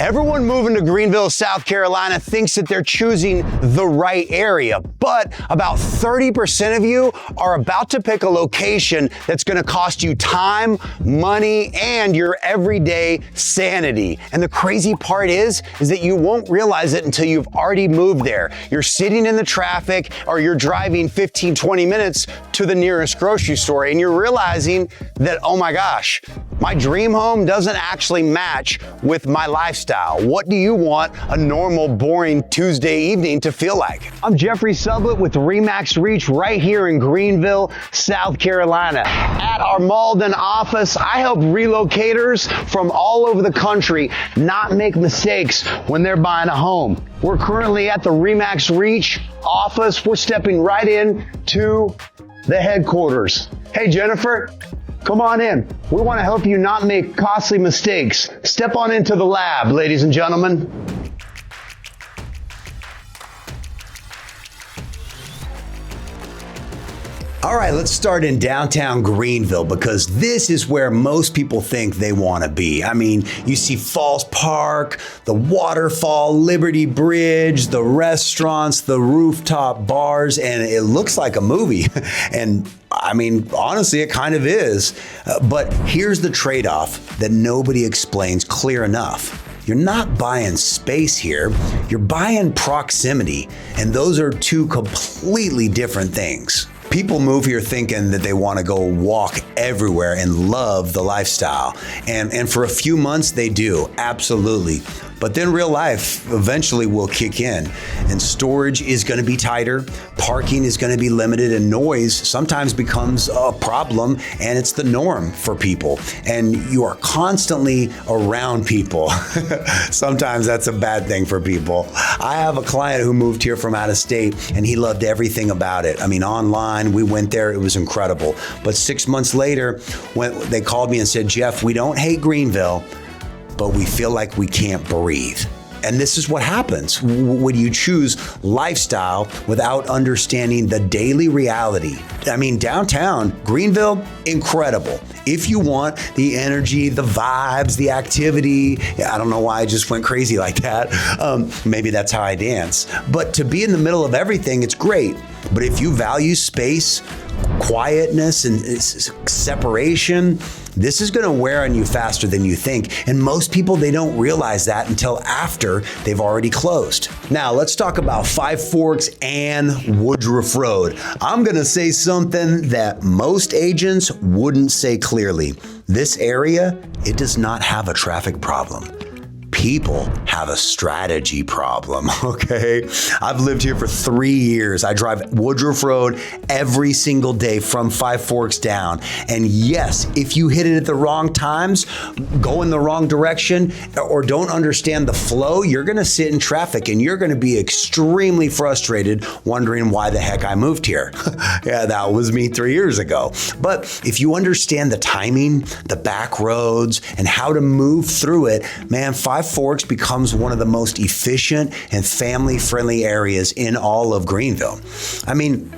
Everyone moving to Greenville, South Carolina thinks that they're choosing the right area, but about 30% of you are about to pick a location that's gonna cost you time, money, and your everyday sanity. And the crazy part is that you won't realize it until you've already moved there. You're sitting in the traffic or you're driving 15, 20 minutes to the nearest grocery store and you're realizing that, oh my gosh, my dream home doesn't actually match with my lifestyle. What do you want a normal, boring Tuesday evening to feel like? I'm Jeffrey Sublett with RE/MAX Reach right here in Greenville, South Carolina. At our Malden office, I help relocators from all over the country not make mistakes when they're buying a home. We're currently at the RE/MAX Reach office. We're stepping right in to the headquarters. Hey, Jennifer. Come on in. We want to help you not make costly mistakes. Step on into the lab, ladies and gentlemen. All right, let's start in downtown Greenville because this is where most people think they want to be. I mean, you see Falls Park, the waterfall, Liberty Bridge, the restaurants, the rooftop bars, and it looks like a movie. And I mean, honestly, it kind of is. But here's the trade-off that nobody explains clear enough. You're not buying space here, you're buying proximity. And those are two completely different things. People move here thinking that they want to go walk everywhere and love the lifestyle. And for a few months, they do, absolutely. But then real life eventually will kick in and storage is going to be tighter, parking is going to be limited, and noise sometimes becomes a problem, and it's the norm for people. And you are constantly around people. Sometimes that's a bad thing for people. I have a client who moved here from out of state, and he loved everything about it. I mean, online, we went there, it was incredible. But 6 months later, when they called me and said, Jeff, we don't hate Greenville, but we feel like we can't breathe. And this is what happens when you choose lifestyle without understanding the daily reality. I mean, downtown, Greenville, incredible. If you want the energy, the vibes, the activity, I don't know why I just went crazy like that. Maybe that's how I dance. But to be in the middle of everything, it's great. But if you value space, quietness, and separation, this is going to wear on you faster than you think. And most people, they don't realize that until after they've already closed. Now, let's talk about Five Forks and Woodruff Road. I'm going to say something that most agents wouldn't say clearly. This area, it does not have a traffic problem. People have a strategy problem, okay? I've lived here for 3 years. I drive Woodruff Road every single day from Five Forks down. And yes, if you hit it at the wrong times, go in the wrong direction, or don't understand the flow, you're gonna sit in traffic and you're gonna be extremely frustrated wondering why the heck I moved here. Yeah, that was me 3 years ago. But if you understand the timing, the back roads, and how to move through it, man, Five Forks becomes one of the most efficient and family-friendly areas in all of Greenville. I mean,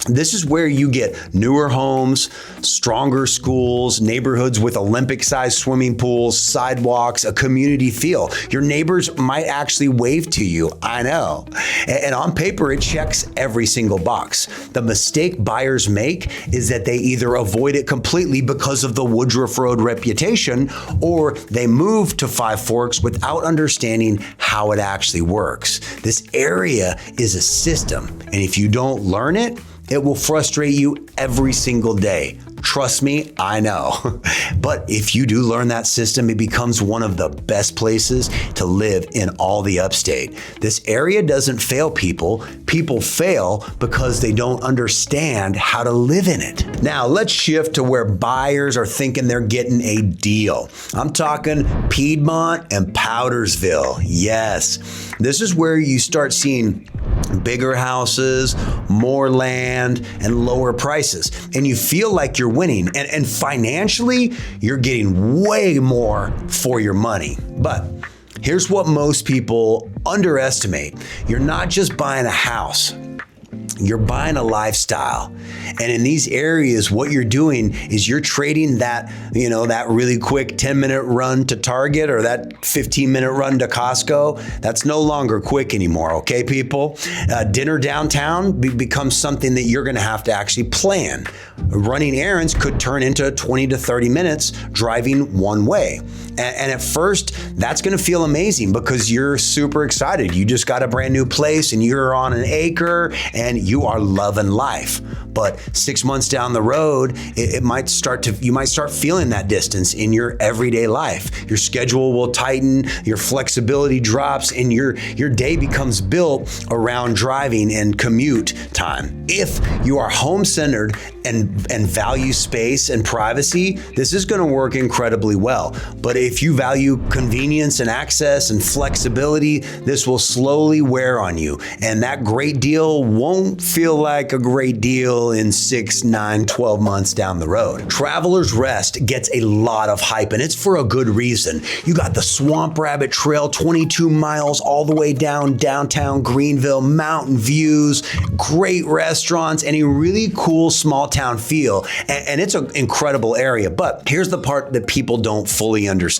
this is where you get newer homes, stronger schools, neighborhoods with Olympic-sized swimming pools, sidewalks, a community feel. Your neighbors might actually wave to you, I know. And on paper, it checks every single box. The mistake buyers make is that they either avoid it completely because of the Woodruff Road reputation, or they move to Five Forks without understanding how it actually works. This area is a system, and if you don't learn it, it will frustrate you every single day. Trust me, I know. But if you do learn that system, it becomes one of the best places to live in all the upstate. This area doesn't fail people. People fail because they don't understand how to live in it. Now, let's shift to where buyers are thinking they're getting a deal. I'm talking Piedmont and Powdersville. Yes, this is where you start seeing bigger houses, more land, and lower prices. And you feel like you're winning. And financially, you're getting way more for your money. But here's what most people underestimate. You're not just buying a house. You're buying a lifestyle. And in these areas, what you're doing is you're trading that, that really quick 10-minute run to Target or that 15-minute run to Costco. That's no longer quick anymore, okay, people? Dinner downtown becomes something that you're gonna have to actually plan. Running errands could turn into 20 to 30 minutes driving one way. And at first, that's gonna feel amazing because you're super excited. You just got a brand new place and you're on an acre and you are loving life. But 6 months down the road, you might start feeling that distance in your everyday life. Your schedule will tighten, your flexibility drops, and your day becomes built around driving and commute time. If you are home-centered and value space and privacy, this is gonna work incredibly well. But if you value convenience and access and flexibility, this will slowly wear on you. And that great deal won't feel like a great deal in 6, 9, 12 months down the road. Traveler's Rest gets a lot of hype, and it's for a good reason. You got the Swamp Rabbit Trail, 22 miles all the way down downtown Greenville, mountain views, great restaurants, and a really cool small town feel. And it's an incredible area. But here's the part that people don't fully understand.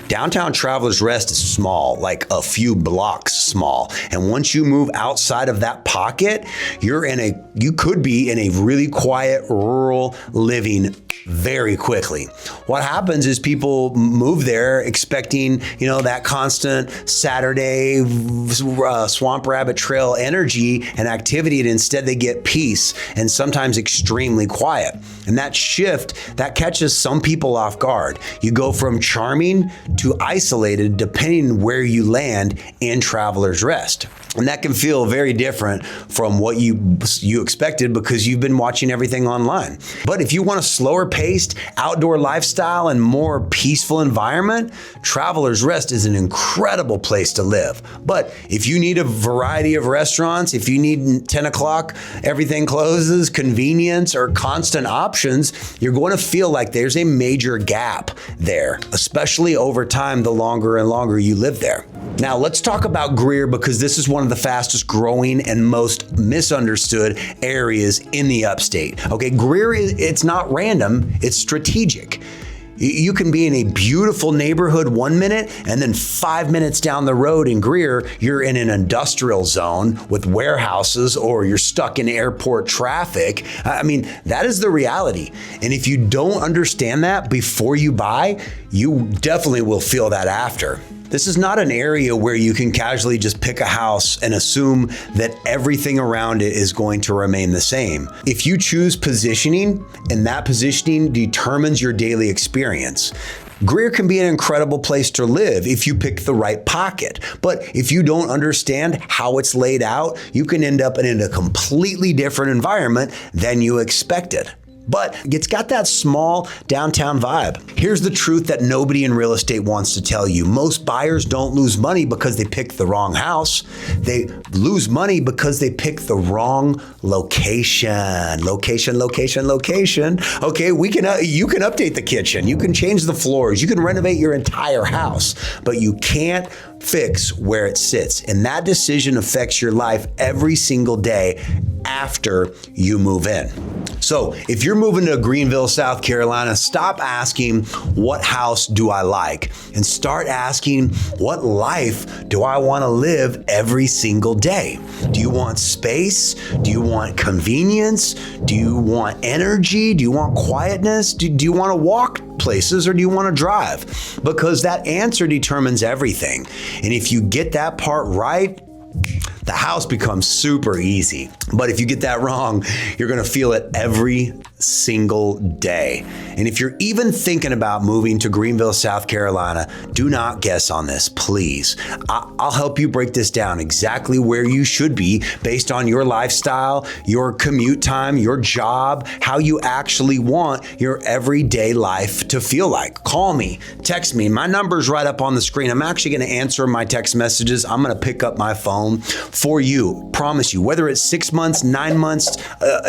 Downtown Traveler's Rest is small, like a few blocks small. And once you move outside of that pocket, you could be in a really quiet, rural living very quickly. What happens is people move there expecting, that constant Saturday Swamp Rabbit Trail energy and activity, and instead they get peace and sometimes extremely quiet. And that shift, that catches some people off guard. You go from charming to isolated depending where you land in Traveler's Rest. And that can feel very different from what you expected because you've been watching everything online. But if you want a slower paced outdoor lifestyle and more peaceful environment, Traveler's Rest is an incredible place to live. But if you need a variety of restaurants, if you need 10 o'clock, everything closes, convenience, or constant options, you're going to feel like there's a major gap there, especially over time, the longer and longer you live there. Now let's talk about Greer because this is one of the fastest growing and most misunderstood areas in the Upstate. Okay, Greer, it's not random, it's strategic. You can be in a beautiful neighborhood 1 minute, and then 5 minutes down the road in Greer, you're in an industrial zone with warehouses, or you're stuck in airport traffic. I mean, that is the reality. And if you don't understand that before you buy, you definitely will feel that after. This is not an area where you can casually just pick a house and assume that everything around it is going to remain the same. If you choose positioning, and that positioning determines your daily experience, Greer can be an incredible place to live if you pick the right pocket. But if you don't understand how it's laid out, you can end up in a completely different environment than you expected. But it's got that small downtown vibe. Here's the truth that nobody in real estate wants to tell you. Most buyers don't lose money because they picked the wrong house. They lose money because they picked the wrong location. Location. Okay, you can update the kitchen. You can change the floors. You can renovate your entire house, but you can't fix where it sits. And that decision affects your life every single day after you move in. So if you're moving to Greenville, South Carolina, stop asking, what house do I like? And start asking, what life do I want to live every single day? Do you want space? Do you want convenience? Do you want energy? Do you want quietness? Do you want to walk places, or do you want to drive? Because that answer determines everything. And if you get that part right, the house becomes super easy. But if you get that wrong, you're going to feel it every single day. And if you're even thinking about moving to Greenville, South Carolina, do not guess on this, please. I'll help you break this down exactly where you should be based on your lifestyle, your commute time, your job, how you actually want your everyday life to feel like. Call me, text me. My number's right up on the screen. I'm actually going to answer my text messages. I'm going to pick up my phone for you. Promise you, whether it's 6 months, 9 months,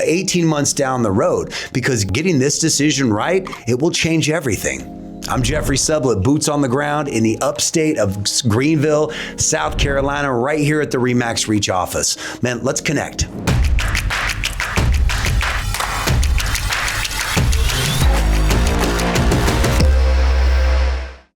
18 months down the road, because getting this decision right, it will change everything. I'm Jeffrey Sublett, boots on the ground in the upstate of Greenville, South Carolina, right here at the RE/MAX Reach office. Man, let's connect.